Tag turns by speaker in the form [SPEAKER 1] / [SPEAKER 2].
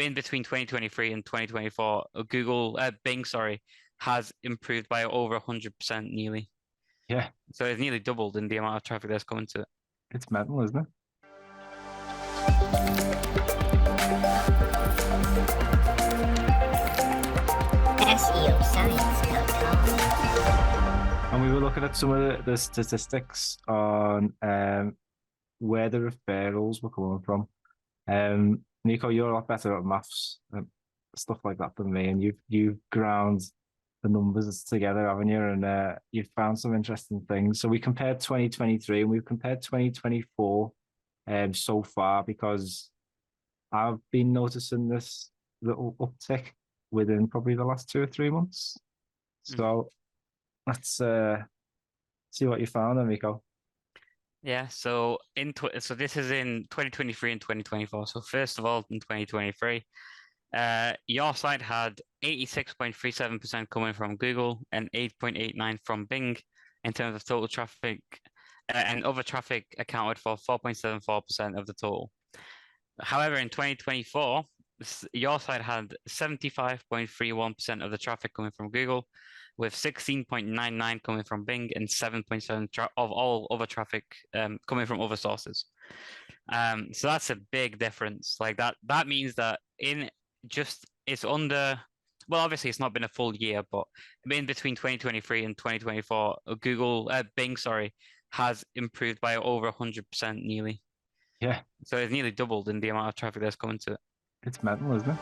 [SPEAKER 1] in between 2023 and 2024, Bing, sorry, has improved by over 100% nearly.
[SPEAKER 2] Yeah,
[SPEAKER 1] So it's nearly doubled in the amount of traffic that's coming to it.
[SPEAKER 2] it's mental, isn't it?
[SPEAKER 3] SEOscience.com.
[SPEAKER 2] And we were looking at some of the statistics on where the referrals were coming from. Nico, you're a lot better at maths and stuff like that than me, and you've ground the numbers together, haven't you? And you've found some interesting things. So we compared 2023 and we've compared 2024 so far, because I've been noticing this little uptick within probably the last 2 or 3 months. So let's see what you found, Nico.
[SPEAKER 1] Yeah, so so this is in 2023 and 2024. So first of all, in 2023, your site had 86.37% coming from Google and 8.89 from Bing in terms of total traffic, and other traffic accounted for 4.74% of the total. However, in 2024, your site had 75.31% of the traffic coming from Google, with 16.99 coming from Bing and 7.7 of all other traffic coming from other sources. So that's a big difference. Like that means that it's under, well, obviously it's not been a full year, but in between 2023 and 2024, Bing, sorry, has improved by over 100% nearly.
[SPEAKER 2] Yeah,
[SPEAKER 1] So it's nearly doubled in the amount of traffic that's coming to it.
[SPEAKER 2] it's mental, isn't it?